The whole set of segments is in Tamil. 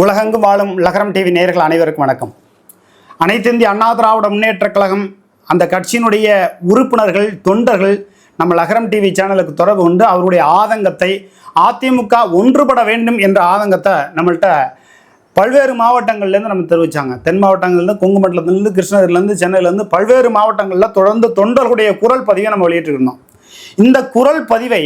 உலகெங்கும் வாழும் லகரம் டிவி நேயர்கள் அனைவருக்கும் வணக்கம். அனைத்து இந்திய அண்ணா திராவிட முன்னேற்ற கழகம் அந்த கட்சியினுடைய உறுப்பினர்கள் தொண்டர்கள் நம்ம லகரம் டிவி சேனலுக்கு தொடர்பு கொண்டு அவருடைய ஆதங்கத்தை அதிமுக ஒன்றுபட வேண்டும் என்ற ஆதங்கத்தை நம்மள்கிட்ட பல்வேறு மாவட்டங்கள்லேருந்து நம்ம தெரிவித்தாங்க. தென் மாவட்டங்கள்லேருந்து, கொங்கு மண்டலத்திலேருந்து, கிருஷ்ணகிரிலேருந்து, சென்னையிலேருந்து பல்வேறு மாவட்டங்களில் தொடர்ந்து தொண்டர்களுடைய குரல் பதிவை நம்ம வெளியிட்டிருந்தோம். இந்த குரல் பதிவை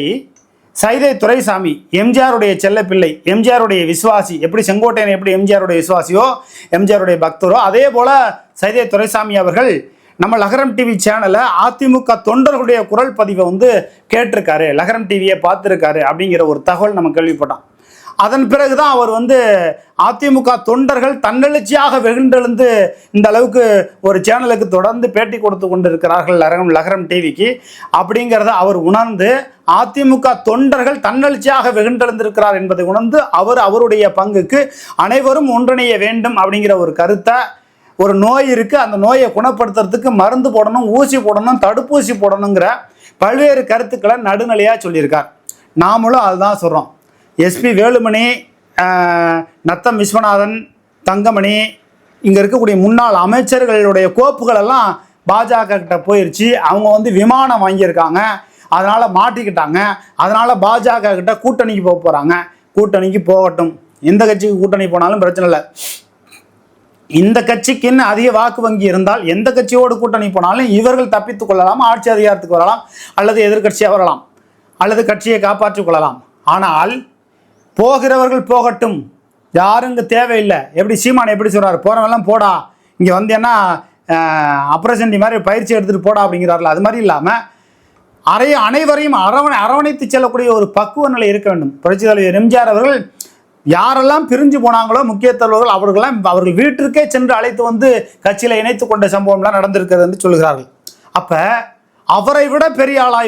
சைதை துரைசாமி, எம்ஜிஆருடைய செல்லப்பிள்ளை, எம்ஜிஆருடைய விசுவாசி, எப்படி செங்கோட்டையன் எப்படி எம்ஜிஆருடைய விசுவாசியோ எம்ஜிஆருடைய பக்தரோ அதே போல சைதை துரைசாமி அவர்கள் நம்ம லகரம் டிவி சேனலை அதிமுக தொண்டர்களுடைய குரல் பதிவை கேட்டிருக்காரு, லகரம் டிவியை பார்த்துருக்காரு அப்படிங்கிற ஒரு தகவல் நம்ம கேள்விப்பட்டோம். அதன் பிறகுதான் அவர் அதிமுக தொண்டர்கள் தன்னெழுச்சியாக வெகுண்டெழுந்து இந்த அளவுக்கு ஒரு சேனலுக்கு தொடர்ந்து பேட்டி கொடுத்து கொண்டு இருக்கிறார்கள் லகரம் டிவிக்கு அப்படிங்கிறத அவர் உணர்ந்து அதிமுக தொண்டர்கள் தன்னெழுச்சியாக வெகுண்டெழுந்திருக்கிறார் என்பதை உணர்ந்து அவருடைய பங்குக்கு அனைவரும் ஒன்றிணைய வேண்டும் அப்படிங்கிற ஒரு கருத்தை, ஒரு நோய் இருக்குது, அந்த நோயை குணப்படுத்துறதுக்கு மருந்து போடணும், ஊசி போடணும், தடுப்பூசி போடணுங்கிற பல்வேறு கருத்துக்களை நடுநிலையாக சொல்லியிருக்கார். நாமளும் அதுதான் சொல்கிறோம். எஸ்பி வேலுமணி, நத்தம் விஸ்வநாதன், தங்கமணி, இங்கே இருக்கக்கூடிய முன்னாள் அமைச்சர்களுடைய கோப்புகளெல்லாம் பாஜக கிட்ட போயிடுச்சு. அவங்க விமானம் வாங்கியிருக்காங்க, அதனால் மாட்டிக்கிட்டாங்க. அதனால் பாஜக கிட்ட கூட்டணிக்கு போக போகிறாங்க. கூட்டணிக்கு போகட்டும், எந்த கட்சிக்கு கூட்டணி போனாலும் பிரச்சனை இல்லை. இந்த கட்சிக்குன்னு அதிக வாக்கு வங்கி இருந்தால் எந்த கட்சியோடு கூட்டணி போனாலும் இவர்கள் தப்பித்துக் கொள்ளலாம், ஆட்சி அதிகாரத்துக்கு வரலாம், அல்லது எதிர்கட்சியாக வரலாம், அல்லது கட்சியை காப்பாற்றிக் கொள்ளலாம். ஆனால் போகிறவர்கள் போகட்டும், யாரும் இங்கே தேவையில்லை. எப்படி சீமான் எப்படி சொல்கிறார், போகிறவெல்லாம் போடா, இங்கே வந்தேன்னா அப்ரசண்டி மாதிரி பயிற்சி எடுத்துகிட்டு போடா அப்படிங்கிறார்கள். அது மாதிரி இல்லாமல் அனைவரையும் அரவணைத்து செல்லக்கூடிய ஒரு பக்குவ நிலை இருக்க வேண்டும். புரட்சித் தலைவர் எம்ஜிஆர் அவர்கள் யாரெல்லாம் பிரிஞ்சு போனாங்களோ முக்கிய தலைவர்கள் அவர்கள் வீட்டிற்கே சென்று அழைத்து கட்சியில் இணைத்து கொண்ட சம்பவம்லாம் நடந்திருக்கிறது என்று சொல்கிறார்கள். அப்போ அவரை விட பெரிய ஆளா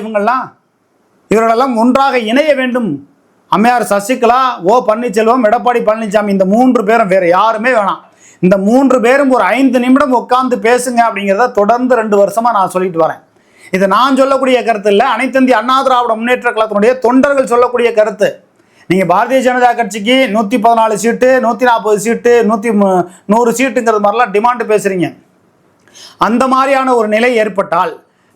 இவர்களெல்லாம் ஒன்றாக இணைய வேண்டும். அம்மையார் சசிகலா, ஓ பன்னீர்செல்வம், எடப்பாடி பழனிசாமி, இந்த 3 பேரும், வேறு யாருமே வேணாம். இந்த 3 பேரும் ஒரு 5 நிமிடம் உட்கார்ந்து பேசுங்க அப்படிங்கிறத தொடர்ந்து 2 வருஷமாக நான் சொல்லிட்டு வரேன். இது நான் சொல்லக்கூடிய கருத்து இல்லை, அனைத்து இந்திய அண்ணா திராவிட முன்னேற்ற கழகத்தினுடைய தொண்டர்கள் சொல்லக்கூடிய கருத்து. நீங்கள் பாரதிய ஜனதா கட்சிக்கு 114 சீட்டு, 140 சீட்டு, 100 சீட்டுங்கிறது மாதிரிலாம் டிமாண்டு பேசுகிறீங்க. அந்த மாதிரியான ஒரு நிலை ஏற்பட்டால்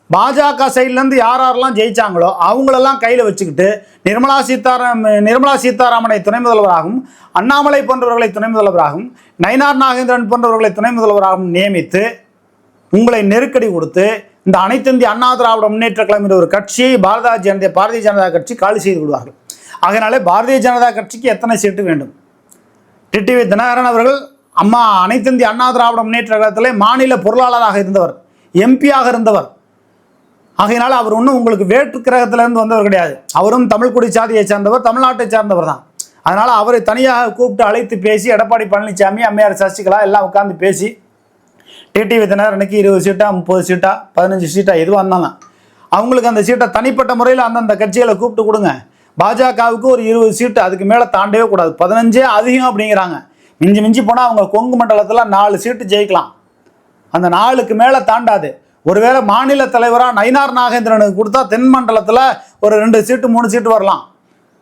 பாஜக சைட்லேருந்து யாரெல்லாம் ஜெயிச்சாங்களோ அவங்களெல்லாம் கையில் வச்சுக்கிட்டு நிர்மலா சீதாராமனை துணை முதல்வராகவும், அண்ணாமலை போன்றவர்களை துணை முதல்வராகவும், நயினார் நாகேந்திரன் போன்றவர்களை துணை முதல்வராகவும் நியமித்து உங்களை நெருக்கடி கொடுத்து இந்த அனைத்து இந்திய அண்ணா திராவிட முன்னேற்ற கழகம் ஒரு கட்சியை பாரதிய ஜனதா கட்சி காலி செய்து விடுவார்கள். அதனாலே பாரதிய ஜனதா கட்சிக்கு எத்தனை சீட்டு வேண்டும்? டிடிவி தினகரன் அவர்கள் அனைத்து இந்திய அண்ணா திராவிட முன்னேற்ற கழகத்திலே மாநில பொருளாளராக இருந்தவர், எம்பியாக இருந்தவர். ஆகையினால அவர் ஒன்றும் உங்களுக்கு வேற்று கிரகத்திலேருந்து வந்தவர் கிடையாது. அவரும் தமிழ்குடி சாதியை சேர்ந்தவர், தமிழ்நாட்டை சேர்ந்தவர் தான். அதனால் அவரை தனியாக கூப்பிட்டு அழைத்து பேசி எடப்பாடி பழனிசாமி, அம்மையார் சசிகலா எல்லாம் உட்கார்ந்து பேசி டிடிவி தினகரனுக்கு 20 சீட்டா, 30 சீட்டா, 15 சீட்டா எதுவாக இருந்தாலும் அவங்களுக்கு அந்த சீட்டை தனிப்பட்ட முறையில் அந்தந்த கட்சிகளை கூப்பிட்டு கொடுங்க. பாஜகவுக்கு ஒரு 20 சீட்டு, அதுக்கு மேலே தாண்டவே கூடாது. 15 அதிகம் அப்படிங்கிறாங்க. மிஞ்சி போனால் அவங்க கொங்கு மண்டலத்தில் 4 சீட்டு ஜெயிக்கலாம். அந்த 4க்கு மேலே தாண்டாது. ஒருவேளை மாநில தலைவராக நயினார் நாகேந்திரனுக்கு கொடுத்தா தென் மண்டலத்தில் ஒரு 2 சீட்டு 3 சீட்டு வரலாம்.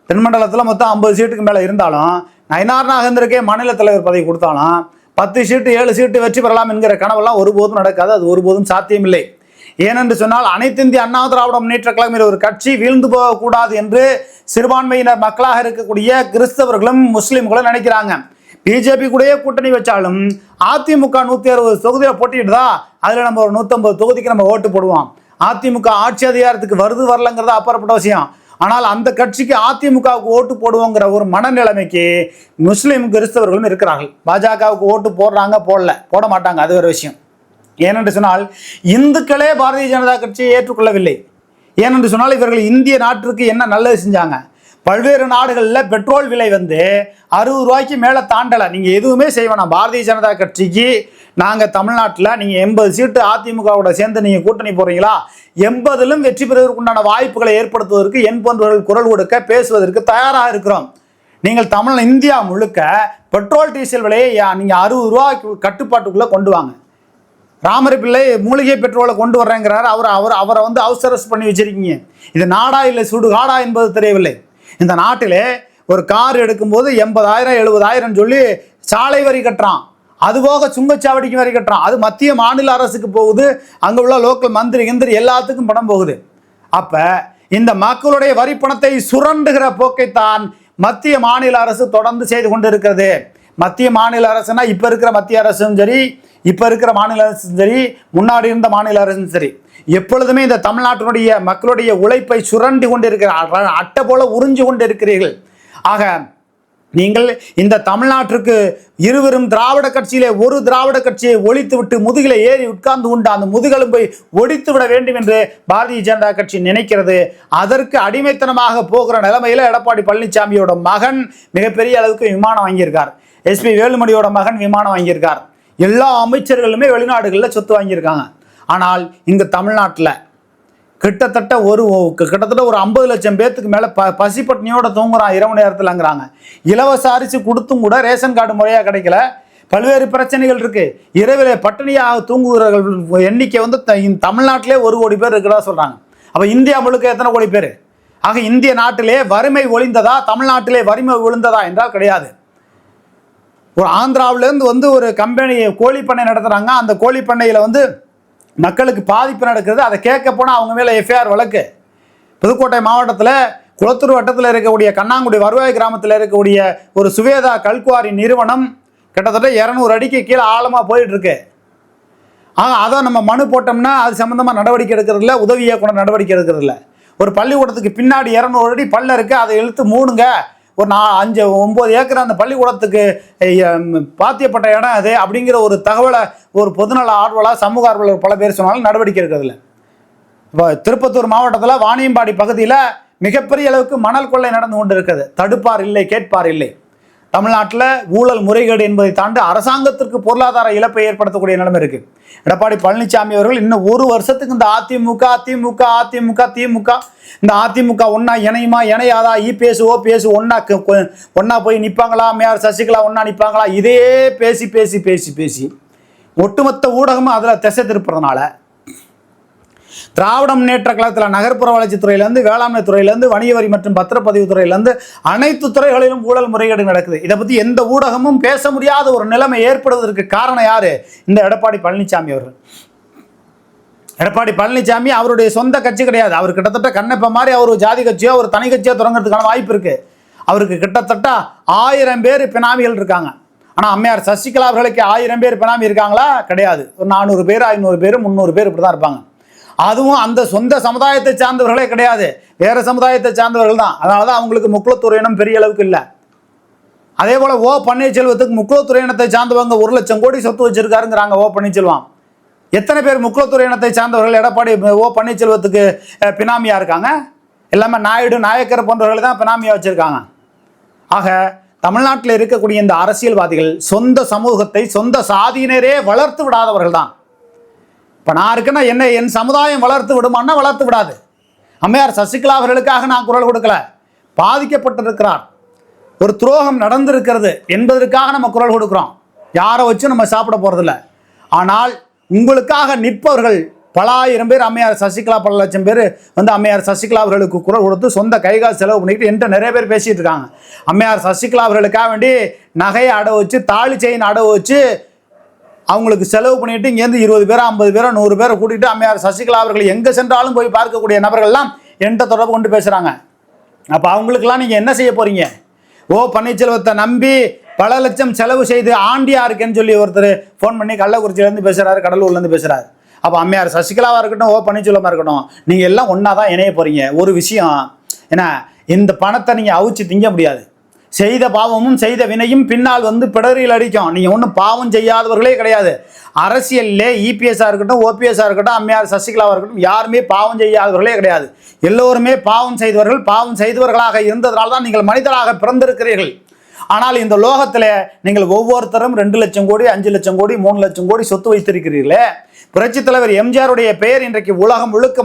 தென் மண்டலத்தில் மொத்தம் 50 சீட்டுக்கு மேலே இருந்தாலும் நயினார் நாகேந்திரக்கே மாநில தலைவர் பதவி கொடுத்தாலும் 10 சீட்டு 7 சீட்டு வெற்றி பெறலாம் என்கிற கனவெல்லாம் ஒருபோதும் நடக்காது. அது ஒருபோதும் சாத்தியமில்லை. ஏனென்று சொன்னால் அனைத்து இந்திய அண்ணா திராவிட முன்னேற்ற கழகம் ஒரு கட்சி வீழ்ந்து போகக்கூடாது என்று சிறுபான்மையினர் மக்களாக இருக்கக்கூடிய கிறிஸ்தவர்களும் முஸ்லீம்களும் நினைக்கிறாங்க. பிஜேபி கூடயே கூட்டணி வச்சாலும் அதிமுக 160 தொகுதியில் போட்டிடுதா, அதில் நம்ம ஒரு 150 தொகுதிக்கு நம்ம ஓட்டு போடுவோம். அதிமுக ஆட்சி அதிகாரத்துக்கு வருது வரலங்கிறது அப்புறப்பட்ட விஷயம். ஆனால் அந்த கட்சிக்கு அதிமுகவுக்கு ஓட்டு போடுவோங்கிற ஒரு மனநிலைமைக்கு முஸ்லீம் கிறிஸ்தவர்களும் இருக்கிறார்கள். பாஜகவுக்கு ஓட்டு போட மாட்டாங்க, அது ஒரு விஷயம். ஏனென்று சொன்னால் இந்துக்களே பாரதிய ஜனதா கட்சியை ஏற்றுக்கொள்ளவில்லை. ஏனென்று சொன்னால் இவர்கள் இந்திய நாட்டிற்கு என்ன நல்லது செஞ்சாங்க? பல்வேறு நாடுகளில் பெட்ரோல் விலை 60 ரூபாய்க்கு மேலே தாண்டலை. நீங்கள் எதுவுமே செய்வேனா? பாரதிய ஜனதா கட்சிக்கு நாங்கள் தமிழ்நாட்டில் நீங்கள் 80 சீட்டு அதிமுகவோட சேர்ந்து நீங்கள் கூட்டணி போகிறீங்களா, 80லும் வெற்றி பெறுவதற்குண்டான வாய்ப்புகளை ஏற்படுத்துவதற்கு என் போன்றவர்கள் குரல் கொடுக்க பேசுவதற்கு தயாராக இருக்கிறோம். நீங்கள் இந்தியா முழுக்க பெட்ரோல் டீசல் விலையை நீங்கள் 60 ரூபாய்க்கு கட்டுப்பாட்டுக்குள்ளே கொண்டு வாங்க. ராமர் பிள்ளை மூலிகை பெட்ரோலை கொண்டு வர்றேங்கிறார். அவரை ஹவுஸ் அரெஸ்ட் பண்ணி வச்சிருக்கீங்க. இது நாடா இல்லை சுடுகாடா என்பது தெரியவில்லை. இந்த நாட்டிலே ஒரு கார் எடுக்கும்போது 80,000 70,000 சொல்லி சாலை வரி கட்டுறான். அதுபோக சுங்கச்சாவடிக்கு வரி கட்டுறான். அது மத்திய மாநில அரசுக்கு போகுது. அங்கே உள்ள லோக்கல் மந்திரி கிந்திரி எல்லாத்துக்கும் பணம் போகுது. அப்போ இந்த மக்களுடைய வரி பணத்தை சுரண்டுகிற போக்கைத்தான் மத்திய மாநில அரசு தொடர்ந்து செய்து கொண்டு இருக்கிறது. மத்திய மாநில அரசுனா இப்போ இருக்கிற மத்திய அரசும் சரி, இப்போ இருக்கிற மாநில அரசும் சரி, முன்னாடி இருந்த மாநில அரசும் சரி, எப்பொழுதுமே இந்த தமிழ்நாட்டினுடைய மக்களுடைய உழைப்பை சுரண்டி கொண்டு இருக்கிற அட்டை போல உறிஞ்சு கொண்டு இருக்கிறீர்கள். ஆக நீங்கள் இந்த தமிழ்நாட்டிற்கு இருவரும் திராவிட கட்சியிலே ஒரு திராவிட கட்சியை ஒழித்து விட்டு முதுகிலே ஏறி உட்கார்ந்து கொண்டு அந்த முதுகெலும்பை ஒடித்து விட வேண்டும் என்று பாரதிய ஜனதா கட்சி நினைக்கிறது. அதற்கு அடிமைத்தனமாக போகிற நிலைமையில எடப்பாடி பழனிசாமியோட மகன் மிகப்பெரிய அளவுக்கு விமானம் வாங்கியிருக்கார். SP வேலுமணியோட மகன் விமானம் வாங்கியிருக்கார். எல்லா அமைச்சர்களுமே வெளிநாடுகளில் சொத்து வாங்கியிருக்காங்க. ஆனால் இங்கு தமிழ்நாட்டில் கிட்டத்தட்ட ஒரு 50 லட்சம் பேத்துக்கு மேலே பசிப்பட்டினியோட தூங்குறான் இரவு நேரத்தில்ங்கிறாங்க. இலவச அரிசி கொடுத்தும் கூட ரேஷன் கார்டு முறையாக கிடைக்கல. பல்வேறு பிரச்சனைகள் இருக்கு. இரவில் பட்டினியாக தூங்குகிறவர்கள் எண்ணிக்கை வந்து தமிழ்நாட்டிலே 1 கோடி பேர் இருக்கிறதா சொல்றாங்க. அப்போ இந்தியா முழுக்க எத்தனை கோடி பேர்? ஆக இந்திய நாட்டிலே வறுமை ஒழிந்ததா, தமிழ்நாட்டிலே வறுமை விழுந்ததா என்றால் கிடையாது. ஒரு ஆந்திராவிலேருந்து வந்து ஒரு கம்பெனி கோழி பண்ணை நடத்துகிறாங்க. அந்த கோழி பண்ணையில் வந்து மக்களுக்கு பாதிப்பு நடக்கிறது. அதை கேட்க போனால் அவங்க மேலே FIR வழக்கு. புதுக்கோட்டை மாவட்டத்தில் குளத்தூர் வட்டத்தில் இருக்கக்கூடிய கண்ணாங்குடி வருவாய் கிராமத்தில் இருக்கக்கூடிய ஒரு சுவேதா கல்குவாரி நிறுவனம் கிட்டத்தட்ட 200 அடிக்கு கீழே ஆழமாக போயிட்டு இருக்கு. ஆக அதை நம்ம மனு போட்டோம்னா அது சம்மந்தமாக நடவடிக்கை எடுக்கிறது இல்லை, உதவி இயக்குனர் நடவடிக்கை எடுக்கிறது இல்லை. ஒரு பள்ளிக்கூடத்துக்கு பின்னாடி 200 அடி பள்ளம் இருக்குது, அதை இழுத்து மூணுங்க. ஒரு 5-9 ஏக்கர் அந்த பள்ளிக்கூடத்துக்கு பாத்தியப்பட்ட இடம் அது அப்படிங்கிற ஒரு தகவலை ஒரு பொதுநல ஆர்வலர் சமூக ஆர்வலர் பல பேர் சொன்னாலும் நடவடிக்கை இருக்கிறதில்ல. இப்போ திருப்பத்தூர் மாவட்டத்தில் வாணியம்பாடி பகுதியில் மிகப்பெரிய அளவுக்கு மணல் கொள்ளை நடந்து கொண்டு இருக்குது. தடுப்பார் இல்லை, கேட்பார் இல்லை. தமிழ்நாட்டில் ஊழல் முறைகேடு என்பதை தாண்டி அரசாங்கத்திற்கு பொருளாதார இழப்பை ஏற்படுத்தக்கூடிய நிலைமை இருக்கு. எடப்பாடி பழனிசாமி அவர்கள் இன்னும் 1 வருஷத்துக்கு இந்த திமுக இந்த அதிமுக ஒன்னா இணையுமா இணையாதா, EPS OPS ஒன்னா போய் நிற்பாங்களா, மேயர் சசிகலா ஒன்னா நிற்பாங்களா, இதே பேசி பேசி பேசி பேசி ஒட்டுமொத்த ஊடகமும் அதில் திசை திருப்புறதுனால திராவிட முன்னேற்ற கழகத்தில் நகர்ப்புற வளர்ச்சித்துறையிலேருந்து வேளாண்மை துறையிலேருந்து வணிக வரி மற்றும் பத்திரப்பதிவு துறையிலேருந்து அனைத்து துறைகளிலும் ஊழல் முறைகேடு நடக்குது. இதை பற்றி எந்த ஊடகமும் பேச முடியாத ஒரு நிலைமை ஏற்படுவதற்கு காரணம் யாரு? இந்த எடப்பாடி பழனிசாமி அவர்கள். எடப்பாடி பழனிசாமி அவருடைய சொந்த கட்சி கிடையாது. அவர் கிட்டத்தட்ட கண்ணப்ப மாதிரி அவர் ஜாதி கட்சியோ ஒரு தனி கட்சியோ தொடங்குறதுக்கான வாய்ப்பு இருக்கு. அவருக்கு கிட்டத்தட்ட 1000 பேர் பினாமிகள் இருக்காங்க. ஆனால் அம்மையார் சசிகலா அவர்களுக்கு 1000 பேர் பினாமி இருக்காங்களா? கிடையாது. ஒரு 400 பேர் 500 பேர் 300 பேர் இப்படி தான் இருப்பாங்க. அதுவும் அந்த சொந்த சமுதாயத்தை சார்ந்தவர்களே கிடையாது, வேற சமுதாயத்தை சார்ந்தவர்கள் தான். அதனால தான் அவங்களுக்கு முக்குலத்துறை இனம் பெரிய அளவுக்கு இல்லை. அதே போல O பன்னீர்செல்வத்துக்கு முக்குலத்துறை இனத்தை சார்ந்தவங்க 1 லட்சம் கோடி சொத்து வச்சிருக்காருங்கிறாங்க O பன்னீர்செல்வம். எத்தனை பேர் முக்குலத்துறை இனத்தை சார்ந்தவர்கள் எடப்பாடி O பன்னீர்செல்வத்துக்கு பினாமியா இருக்காங்க? எல்லாமே நாயுடு நாயக்கர் போன்றவர்கள் தான் பினாமியா வச்சிருக்காங்க. ஆக தமிழ்நாட்டில் இருக்கக்கூடிய இந்த அரசியல்வாதிகள் சொந்த சமூகத்தை சொந்த சாதியினரே வளர்த்து விடாதவர்கள் தான். இப்போ நான் இருக்குன்னா என்ன என் சமுதாயம் வளர்த்து விடுமான்னா வளர்த்து விடாது. அம்மையார் சசிகலா அவர்களுக்காக நான் குரல் கொடுக்கல, பாதிக்கப்பட்டிருக்கிறார், ஒரு துரோகம் நடந்திருக்கிறது என்பதற்காக நம்ம குரல் கொடுக்குறோம். யாரை வச்சு நம்ம சாப்பிட போறதில்ல. ஆனால் உங்களுக்காக நிற்பவர்கள் பல ஆயிரம் பேர் அம்மையார் சசிகலா பல லட்சம் பேர் வந்து அம்மையார் சசிகலா அவர்களுக்கு குரல் கொடுத்து சொந்த கைகால் செலவு பண்ணிக்கிட்டு என்கிட்ட நிறைய பேர் பேசிட்டு இருக்காங்க. அம்மையார் சசிகலா அவர்களுக்காக வேண்டி நகையை அடவு வச்சு தாலி செயின் அடவு வச்சு அவங்களுக்கு செலவு பண்ணிட்டு இங்கேருந்து 20 பேரோ 50 பேரோ 100 பேரை கூட்டிகிட்டு அம்மையார் சசிகலா அவர்கள் எங்கே சென்றாலும் போய் பார்க்கக்கூடிய நபர்கள்லாம் என்கிட்ட தொடர்பு கொண்டு பேசுகிறாங்க. அப்போ அவங்களுக்கெல்லாம் நீங்கள் என்ன செய்ய போகிறீங்க? O பன்னீர்செல்வத்தை நம்பி பல லட்சம் செலவு செய்து ஆண்டியா இருக்கேன்னு சொல்லி ஒருத்தர் ஃபோன் பண்ணி கள்ளக்குறிச்சியிலேருந்து பேசுகிறாரு, கடலூர்லேருந்து பேசுகிறாரு. அப்போ அம்மையார் சசிகலாவாக இருக்கட்டும் O பன்னீர்செல்வமாக இருக்கட்டும், நீங்கள் எல்லாம் ஒன்றா தான் இணைய போகிறீங்க. ஒரு விஷயம் ஏன்னா, இந்த பணத்தை நீங்கள் அவிச்சு திங்க முடியாது. செய்த பாவமும் செய்த வினையும் பின்னால் வந்து பிடரில் அடிக்கும். நீங்கள் ஒன்றும் பாவம் செய்யாதவர்களே கிடையாது. அரசியலில் EPS-ஆக இருக்கட்டும் OPS-ஆக இருக்கட்டும் அம்மையார் சசிகலாவாக இருக்கட்டும் யாருமே பாவம் செய்யாதவர்களே கிடையாது. எல்லோருமே பாவம் செய்தவர்கள். பாவம் செய்தவர்களாக இருந்ததனால தான் நீங்கள் மனிதராக பிறந்திருக்கிறீர்கள். ஆனால் இந்த லோகத்தில் நீங்கள் ஒவ்வொருத்தரும் 2 லட்சம் கோடி 5 லட்சம் கோடி 3 லட்சம் கோடி சொத்து வைத்திருக்கிறீர்களே. புரட்சித் தலைவர் எம்ஜிஆருடைய பெயர் இன்றைக்கு உலகம் முழுக்க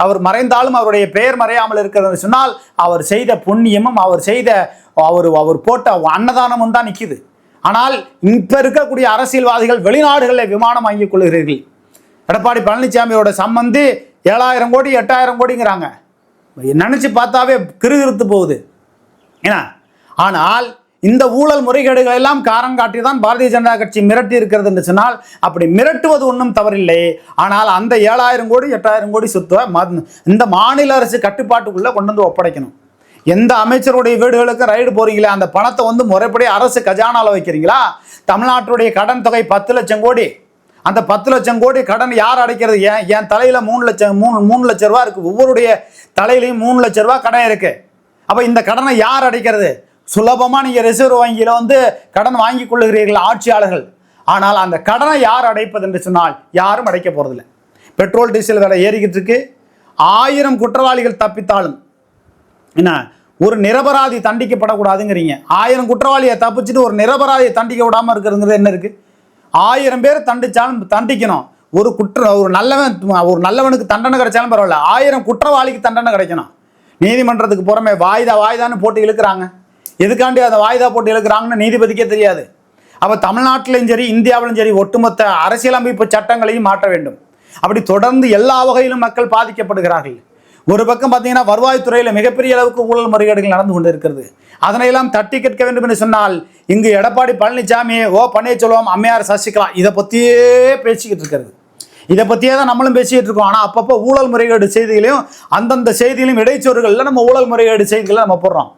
அவர் மறைந்தாலும் அவருடைய பெயர் மறையாமல் இருக்கிறது சொன்னால் அவர் செய்த புண்ணியமும் அவர் போட்ட அன்னதானமும் தான் நிற்கிது. ஆனால் இப்ப இருக்கக்கூடிய அரசியல்வாதிகள் வெளிநாடுகளில் விமானம் வாங்கிக் கொள்கிறீர்கள். எடப்பாடி பழனிசாமியோட சம்பந்தி 7000 கோடி 8000 கோடிங்கிறாங்க. நினைச்சு பார்த்தாவே கிறுகிறுத்து போகுது. ஏன்னா ஆனால் இந்த ஊழல் முறைகேடுகள் எல்லாம் காரணம் காட்டி தான் பாரதிய ஜனதா கட்சி மிரட்டி இருக்கிறது என்று சொன்னால், அப்படி மிரட்டுவது ஒன்றும் தவறில்லை. ஆனால் அந்த 7,000 கோடி 8,000 கோடி சொத்தை இந்த மாநில அரசு கட்டுப்பாட்டுக்குள்ள கொண்டு வந்து ஒப்படைக்கணும். எந்த அமைச்சருடைய வீடுகளுக்கு ரைடு போறீங்களா, அந்த பணத்தை வந்து முறைப்படி அரசு கஜானால வைக்கிறீங்களா? தமிழ்நாட்டுடைய கடன் தொகை 10 லட்சம் கோடி. அந்த 10 லட்சம் கோடி கடன் யார் அடைக்கிறது? என் தலையில 3 லட்சம் ரூபா இருக்கு. ஒவ்வொருடைய தலையிலையும் 3 லட்சம் ரூபா கடன் இருக்கு. அப்ப இந்த கடனை யார் அடைக்கிறது? சுலபமா நீங்க ரிசர்வ் வங்கியில வந்து கடன் வாங்கி கொள்ளுகிறீர்கள் ஆட்சியாளர்கள். ஆனால் அந்த கடனை யார் அடைப்பது என்று சொன்னால் யாரும் அடைக்க போறதில்லை. பெட்ரோல் டீசல் விலை ஏறிக்கிட்டு இருக்கு. 1000 குற்றவாளிகள் தப்பித்தாலும் என்ன, ஒரு நிரபராதி தண்டிக்கப்படக்கூடாதுங்கிறீங்க. 1000 குற்றவாளியை தப்பிச்சுட்டு ஒரு நிரபராதியை தண்டிக்க விடாம இருக்கிறதுங்கிறது என்ன இருக்கு? 1000 பேர் தண்டிச்சாலும் தண்டிக்கணும். ஒரு நல்லவனுக்கு தண்டனை கிடைச்சாலும் பரவாயில்ல, 1000 குற்றவாளிக்கு தண்டனை கிடைக்கணும். நீதிமன்றத்துக்கு புறமே வாய்தான்னு போட்டு இழுக்கிறாங்க. எதுக்காண்டி அதை வாய்தா போட்டு இழுக்கிறாங்கன்னு நீதிபதிக்கே தெரியாது. அப்ப தமிழ்நாட்டிலும் சரி இந்தியாவிலும் சரி ஒட்டுமொத்த அரசியலமைப்பு சட்டங்களையும் மாற்ற வேண்டும். அப்படி தொடர்ந்து எல்லா வகையிலும் மக்கள் பாதிக்கப்படுகிறார்கள். ஒரு பக்கம் பார்த்தீங்கன்னா வருவாய்த்துறையில் மிகப்பெரிய அளவுக்கு ஊழல் முறைகேடுகள் நடந்து கொண்டு இருக்கிறது. அதனையெல்லாம் தட்டி கேட்க வேண்டும் என்று சொன்னால் இங்கு எடப்பாடி பழனிசாமி, பன்னீர்செல்வம், அம்மையார் சசிகலா இதை பற்றியே பேசிக்கிட்டு இருக்கிறது. இதை பற்றியே தான் நம்மளும் பேசிக்கிட்டு இருக்கோம். ஆனால் அப்பப்போ ஊழல் முறைகேடு செய்திகளையும் அந்தந்த செய்தியிலும் இடைச்சொருகளில் நம்ம ஊழல் முறைகேடு செய்திகளை நம்ம போடுறோம்.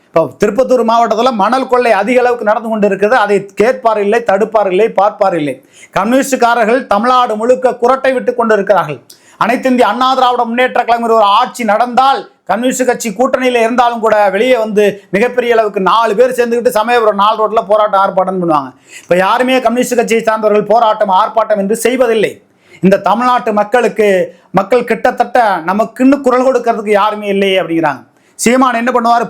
இப்போ திருப்பத்தூர் மாவட்டத்தில் மணல் கொள்ளை அதிக அளவுக்கு நடந்து கொண்டு இருக்கிறது. அதை கேட்பார் இல்லை, தடுப்பார் இல்லை, பார்ப்பார் இல்லை. கம்யூனிஸ்டுக்காரர்கள் தமிழ்நாடு முழுக்க குரட்டை விட்டு கொண்டு இருக்கிறார்கள். அனைத்து இந்திய அண்ணா திராவிட முன்னேற்ற கழகம் ஒரு ஆட்சி நடந்தால் கம்யூனிஸ்ட் கட்சி கூட்டணியில் இருந்தாலும் கூட வெளியே வந்து மிகப்பெரிய அளவுக்கு 4 பேர் சேர்ந்துக்கிட்டு சமயபுரம் 4 ரோட்டில் போராட்டம் ஆர்ப்பாட்டம் பண்ணுவாங்க. இப்போ யாருமே கம்யூனிஸ்ட் கட்சியை சார்ந்தவர்கள் போராட்டம் ஆர்ப்பாட்டம் என்று செய்வதில்லை. இந்த தமிழ்நாட்டு மக்கள் கிட்டத்தட்ட நமக்குன்னு குரல் கொடுக்கறதுக்கு யாருமே இல்லையே அப்படிங்கிறாங்க. சீமான் என்ன பண்ணுவார்?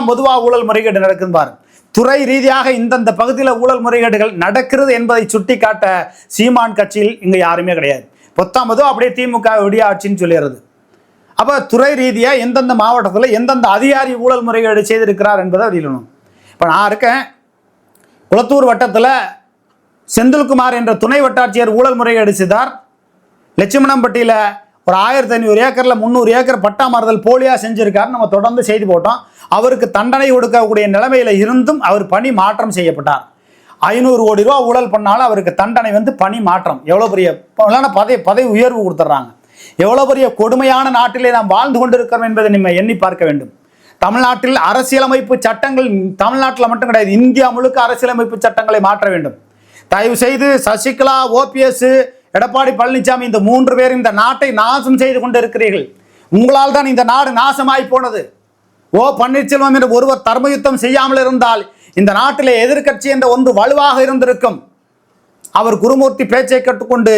பொதுவாக ஊழல் முறைகேடு நடக்குதுவார். துறை ரீதியாக இந்தந்த பகுதியில் ஊழல் முறைகேடுகள் நடக்கிறது என்பதை சுட்டி காட்ட சீமான் கட்சியில் இங்கே யாருமே கிடையாது. பொதுவாக அப்படியே திமுக விடிய ஆட்சின்னு சொல்லிடுறது. அப்போ துறை ரீதியாக எந்தெந்த மாவட்டத்தில் எந்தெந்த அதிகாரி ஊழல் முறைகேடு செய்திருக்கிறார் என்பதை வெளியிடணும். இப்போ நான் இருக்கேன் குளத்தூர் வட்டத்தில் செந்தில்குமார் என்ற துணை வட்டாட்சியர் ஊழல் முறைகேடு செய்தார். லட்சுமணம்பட்டியில் ஒரு 1500 ஏக்கரில் 300 ஏக்கர் பட்டா மாறுதல் போலியாக செஞ்சிருக்காரு. நம்ம தொடர்ந்து செய்தி போட்டோம். அவருக்கு தண்டனை கொடுக்கக்கூடிய நிலைமையில் இருந்தும் அவர் பணி மாற்றம் செய்யப்பட்டார். 500 கோடி ரூபா ஊழல் பண்ணாலும் அவருக்கு தண்டனை வந்து பணி மாற்றம். எவ்வளோ பெரிய பதவி உயர்வு கொடுத்துட்றாங்க. எவ்வளோ பெரிய கொடுமையான நாட்டிலே நாம் வாழ்ந்து கொண்டிருக்கிறோம் என்பதை நம்ம எண்ணி பார்க்க வேண்டும். தமிழ்நாட்டில் அரசியலமைப்பு சட்டங்கள் தமிழ்நாட்டில் மட்டும் கிடையாது, இந்தியா முழுக்க அரசியலமைப்பு சட்டங்களை மாற்ற வேண்டும். தயவு செய்து சசிகலா, ஓபிஎஸ், எடப்பாடி பழனிசாமி இந்த 3 பேரும் இந்த நாட்டை நாசம் செய்து கொண்டு இருக்கிறீர்கள். உங்களால் தான் இந்த நாடு நாசமாய் போனது. பன்னீர்செல்வம் என்ற ஒருவர் தர்மயுத்தம் செய்யாமல் இருந்தால் இந்த நாட்டிலே எதிர்கட்சி என்ற ஒன்று வலுவாக இருந்திருக்கும். அவர் குருமூர்த்தி பேச்சை கற்றுக்கொண்டு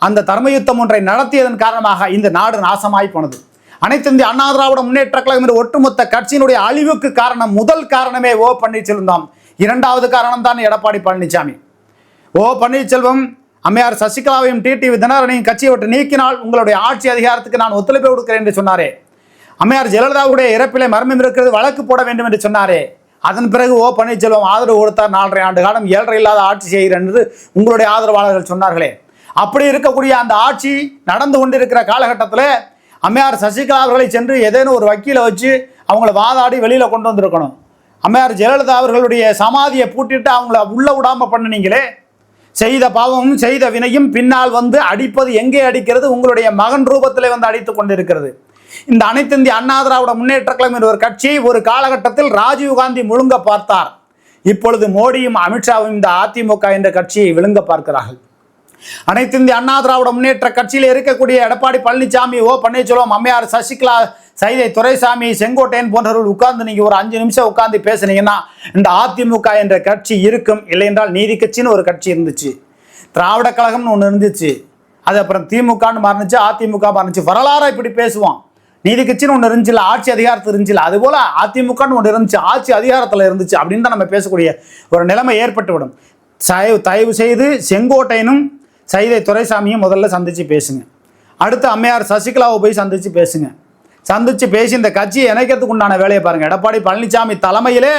அந்த தர்மயுத்தம் ஒன்றை நடத்தியதன் காரணமாக இந்த நாடு நாசமாய் போனது. அனைத்து இந்திய அண்ணா திராவிட முன்னேற்ற கழகம் என்ற ஒட்டுமொத்த கட்சியினுடைய அழிவுக்கு காரணம், முதல் காரணமே பன்னீர்செல்வம் தான். 2வது காரணம் தான் எடப்பாடி பழனிசாமி. பன்னீர்செல்வம் அம்மையார் சசிகலாவையும் டிடிவி தினகரனையும் கட்சியை விட்டு நீக்கினால் உங்களுடைய ஆட்சி அதிகாரத்துக்கு நான் ஒத்துழைப்பு கொடுக்கிறேன் என்று சொன்னாரே. அம்மையார் ஜெயலலிதாவுடைய இறப்பிலே மர்மம் இருக்கிறது, வழக்கு போட வேண்டும் என்று சொன்னாரே. அதன் பிறகு பன்னீர்செல்வம் ஆதரவு கொடுத்தார். 4.5 ஆண்டு காலம் ஏழரை இல்லாத ஆட்சி செய்கிறேன் என்று உங்களுடைய ஆதரவாளர்கள் சொன்னார்களே. அப்படி இருக்கக்கூடிய அந்த ஆட்சி நடந்து கொண்டிருக்கிற காலகட்டத்தில் அம்மையார் சசிகலா அவர்களை சென்று ஏதேனும் ஒரு வக்கீலை வச்சு அவங்கள வாதாடி வெளியில் கொண்டு வந்திருக்கணும். அம்மையார் ஜெயலலிதா அவர்களுடைய சமாதியை பூட்டிட்டு அவங்கள உள்ள விடாமல் பண்ணினீங்களே. செய்த பாவமும் செய்த வினையும் பின்னால் வந்து அடிப்பது எங்கே அடிக்கிறது? உங்களுடைய மகன் ரூபத்தில் வந்து அடித்துக் கொண்டிருக்கிறது. இந்த அனைத்து இந்திய அண்ணா திராவிட முன்னேற்ற கழகம் என்ற ஒரு கட்சி ஒரு காலகட்டத்தில் ராஜீவ்காந்தி முழுங்க பார்த்தார். இப்பொழுது மோடியும் அமித்ஷாவும் இந்த அதிமுக என்ற கட்சியை விழுங்க பார்க்கிறார்கள். அனைத்து இந்திய அண்ணா திராவிட முன்னேற்ற கட்சியில் இருக்கக்கூடிய எடப்பாடி பழனிசாமி, பன்னீர்செல்வம், அம்மையார் சசிகலா, சைதை துரைசாமி, செங்கோட்டையன் போன்றவர்கள் உட்கார்ந்து நீங்க ஒரு 5 நிமிஷம் உட்கார்ந்து பேசுனீங்கன்னா இந்த அதிமுக என்ற கட்சி இருக்கும். இல்லை என்றால் நீதி கட்சின்னு ஒரு கட்சி இருந்துச்சு, திராவிட கழகம்னு ஒன்று இருந்துச்சு, அது அப்புறம் திமுகன்னு மாறினுச்சு, அதிமுக மாறினுச்சு. வரலாறு இப்படி பேசுவோம். நீதி கட்சின்னு ஒன்று இருந்துச்சுல, ஆட்சி அதிகாரத்தில் இருந்துச்சுல, அதுபோல அதிமுகன்னு ஒன்று இருந்துச்சு, ஆட்சி அதிகாரத்தில் இருந்துச்சு அப்படின்னு தான் நம்ம பேசக்கூடிய ஒரு நிலைமை ஏற்பட்டுவிடும். தயவு செய்து செங்கோட்டையனும் சைதை துரைசாமியும் முதல்ல சந்திச்சு பேசுங்க. அடுத்து அம்மையார் சசிகலாவை போய் சந்திச்சு பேசுங்க. சந்திச்சு பேசி இந்த கட்சியை இணைக்கிறதுக்கு உண்டான வேலையை பாருங்க. எடப்பாடி பழனிசாமி தலைமையிலே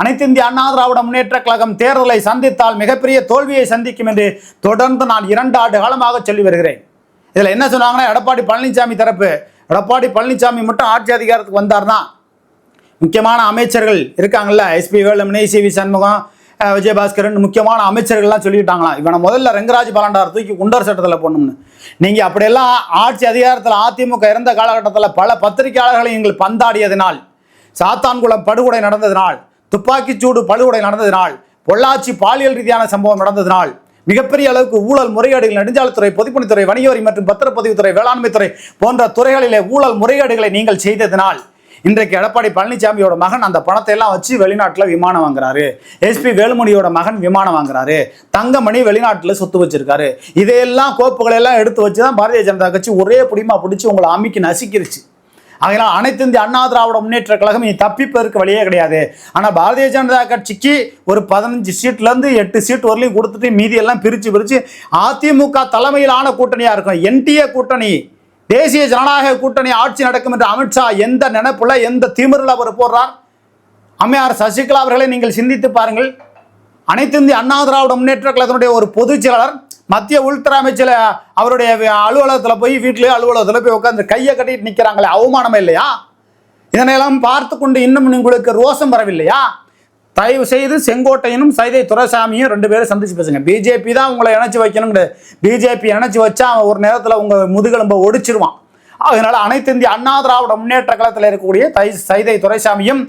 அனைத்து இந்திய அண்ணா திராவிட முன்னேற்ற கழகம் தேர்தலை சந்தித்தால் மிகப்பெரிய தோல்வியை சந்திக்கும் என்று தொடர்ந்து நான் 2 ஆண்டு காலமாக சொல்லி வருகிறேன். இதில் என்ன சொன்னாங்கன்னா, எடப்பாடி பழனிசாமி தரப்பு, எடப்பாடி பழனிசாமி மட்டும் ஆட்சி அதிகாரத்துக்கு வந்தார்னா முக்கியமான அமைச்சர்கள் இருக்காங்கல்ல, எஸ்பி வேலுமணி, சி.வி. சண்முகம், விஜயபாஸ்கரன், முக்கியமான அமைச்சர்கள்லாம் சொல்லிட்டாங்களாம், இவனை முதல்ல ரெங்கராஜ் பலாண்டார் தூக்கி குண்டர் சட்டத்தில் போடணும்னு. நீங்கள் அப்படியெல்லாம் ஆட்சி அதிகாரத்தில் அதிமுக இருந்த காலகட்டத்தில் பல பத்திரிகையாளர்களை நீங்கள் பந்தாடியதினால், சாத்தான்குளம் படுகொலை நடந்ததினால், துப்பாக்கிச்சூடு படுகொலை நடந்ததினால், பொள்ளாச்சி பாலியல் ரீதியான சம்பவம் நடந்ததினால், மிகப்பெரிய அளவுக்கு ஊழல் முறைகேடுகள் நெடுஞ்சாலைத்துறை, பொதுப்பணித்துறை, வணிக வரி மற்றும் பத்திரப்பதிவுத்துறை, வேளாண்மை துறை போன்ற துறைகளிலே ஊழல் முறைகேடுகளை நீங்கள் செய்ததினால் இன்றைக்கு எடப்பாடி பழனிசாமியோட மகன் அந்த பணத்தை எல்லாம் வச்சு வெளிநாட்டில் விமானம் வாங்குறாரு. எஸ்பி வேலுமணியோட மகன் விமானம் வாங்குறாரு. தங்கமணி வெளிநாட்டில் சொத்து வச்சிருக்காரு. இதையெல்லாம் கோப்புகளை எல்லாம் எடுத்து வச்சு தான் பாரதிய ஜனதா கட்சி ஒரே புடிமா பிடிச்சி உங்களை அமிக்கி நசிக்கிருச்சு. அதனால் அனைத்து இந்திய அண்ணா திராவிட முன்னேற்ற கழகம் நீ தப்பிப்பதற்கு வழியே கிடையாது. ஆனால் பாரதிய ஜனதா கட்சிக்கு ஒரு 15 சீட்லேருந்து 8 சீட் வரலையும் கொடுத்துட்டு மீதியெல்லாம் பிரித்து அதிமுக தலைமையிலான கூட்டணியாக இருக்கும். என்டிஏ கூட்டணி, தேசிய ஜனநாயக கூட்டணி ஆட்சி நடக்கும் என்று அமித்ஷா எந்த நினைப்புல, எந்த திமிரில் அவர் போடுறார்? அம்மையார் சசிகலா அவர்களை நீங்கள் சிந்தித்து பாருங்கள். அனைத்து இந்திய அண்ணா திராவிட முன்னேற்ற கழகத்தினுடைய ஒரு பொதுச் செயலாளர் மத்திய உள்துறை அமைச்சர் அவருடைய அலுவலகத்தில் போய், வீட்டிலேயே அலுவலகத்தில் போய் உட்காந்து கையை கட்டிட்டு நிற்கிறாங்களே, அவமானமே இல்லையா? இதனையெல்லாம் பார்த்து கொண்டு இன்னும் உங்களுக்கு ரோசம் வரவில்லையா? தயவு செய்து செங்கோட்டையனும் சைதை துரைசாமியும் 2 பேரும் சந்திச்சு பேசுங்க. பிஜேபி தான் உங்களை இணைச்சி வைக்கணும்னு. பிஜேபி இணைச்சி வச்சா அவன் ஒரு நேரத்தில் உங்கள் முதுகெலும்பை ஒடிச்சிருவான். அதனால அனைத்து இந்திய அண்ணா திராவிட முன்னேற்ற கழகத்தில் இருக்கக்கூடிய சைதை துரைசாமியும்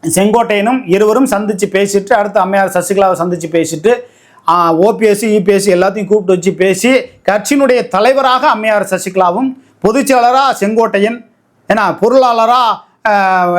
செங்கோட்டையனும் இருவரும் சந்திச்சு பேசிட்டு, அடுத்து அம்மையார் சசிகலாவை சந்திச்சு பேசிட்டு, ஓபிஎஸ்சி இபிஎஸ்சி எல்லாத்தையும் கூப்பிட்டு வச்சு பேசி, கட்சியினுடைய தலைவராக அம்மையார் சசிகலாவும், பொதுச் செயலாளராக செங்கோட்டையன், ஏன்னா பொருளாளராக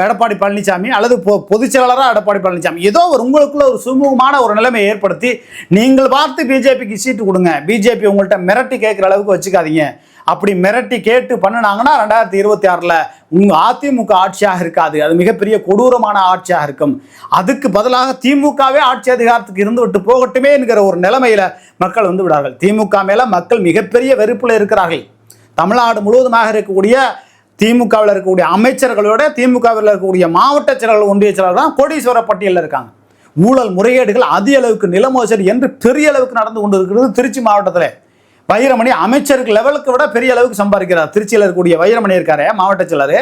எடப்பாடி பழனிசாமி, அல்லது பொதுச் செயலாளராக எடப்பாடி பழனிசாமி, ஏதோ ஒரு உங்களுக்குள்ள ஒரு சுமூகமான ஒரு நிலைமையை ஏற்படுத்தி நீங்கள் பார்த்து பிஜேபிக்கு சீட்டு கொடுங்க. பிஜேபி உங்கள்கிட்ட மிரட்டி கேட்குற அளவுக்கு வச்சுக்காதீங்க. அப்படி மிரட்டி கேட்டு பண்ணினாங்கன்னா 2026 உங்கள் அதிமுக ஆட்சியாக இருக்காது. அது மிகப்பெரிய கொடூரமான ஆட்சியாக இருக்கும். அதுக்கு பதிலாக திமுகவே ஆட்சி அதிகாரத்துக்கு இருந்து விட்டு போகட்டுமே என்கிற ஒரு நிலைமையில மக்கள் வந்து விடார்கள். திமுக மேல மக்கள் மிகப்பெரிய வெறுப்புல இருக்கிறார்கள். தமிழ்நாடு முழுவதுமாக இருக்கக்கூடிய திமுகவில் இருக்கக்கூடிய அமைச்சர்களோட திமுகவில் இருக்கக்கூடிய மாவட்ட செயலாளர், ஒன்றிய செயலாளர் தான் கோடீஸ்வர பட்டியலில் இருக்காங்க. ஊழல் முறைகேடுகள் அதிக அளவுக்கு, நில மோசடி என்று பெரிய அளவுக்கு நடந்து கொண்டு இருக்கிறது திருச்சி மாவட்டத்தில். வைரமணி அமைச்சருக்கு லெவலுக்கு விட பெரிய அளவுக்கு சம்பாதிக்கிறார். திருச்சியில் இருக்கக்கூடிய வைரமணி இருக்காரு மாவட்ட செயலர்,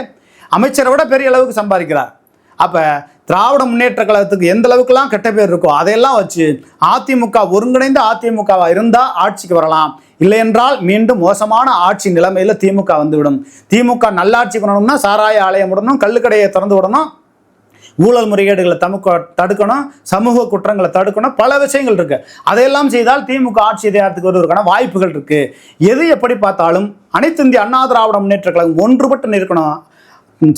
அமைச்சரை விட பெரிய அளவுக்கு சம்பாதிக்கிறார். அப்போ திராவிட முன்னேற்ற கழகத்துக்கு எந்த அளவுக்குலாம் கெட்ட பேர் இருக்கோ அதையெல்லாம் வச்சு அதிமுக ஒருங்கிணைந்த அதிமுகவாக இருந்தால் ஆட்சிக்கு வரலாம். இல்லை என்றால் மீண்டும் மோசமான ஆட்சி நிலைமையில் திமுக வந்துவிடும். திமுக நல்லாட்சி பண்ணணும்னா சாராய ஆலயம் விடணும், கள்ளுக்கடையை திறந்து விடணும், ஊழல் முறைகேடுகளை தடுக்கணும், சமூக குற்றங்களை தடுக்கணும், பல விஷயங்கள் இருக்கு. அதையெல்லாம் செய்தால் திமுக ஆட்சி அதிகாரத்துக்கு வருவதற்கான வாய்ப்புகள் இருக்கு. எது எப்படி பார்த்தாலும் அனைத்து இந்திய அண்ணா திராவிட முன்னேற்ற கழகம் ஒன்றுபட்டு நிற்கணும்.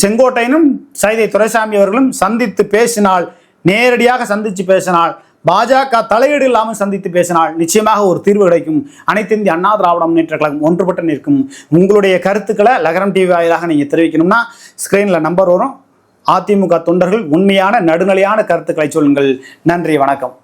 செங்கோட்டையனும் சைதை துரைசாமி அவர்களும் சந்தித்து பேசினால், நேரடியாக சந்தித்து பேசினால், பாஜக தலையீடு இல்லாமல் சந்தித்து பேசினால் நிச்சயமாக ஒரு தீர்வு கிடைக்கும். அனைத்து இந்திய அண்ணா திராவிட முன்னேற்ற கழகம் ஒன்றுபட்டு நிற்கும். உங்களுடைய கருத்துக்களை லகரம் டிவி வாயிலாக நீங்கள் தெரிவிக்கணும்னா ஸ்க்ரீனில் நம்பர் வரும். அதிமுக தொண்டர்கள் உண்மையான நடுநிலையான கருத்துக்களை சொல்லுங்கள். நன்றி, வணக்கம்.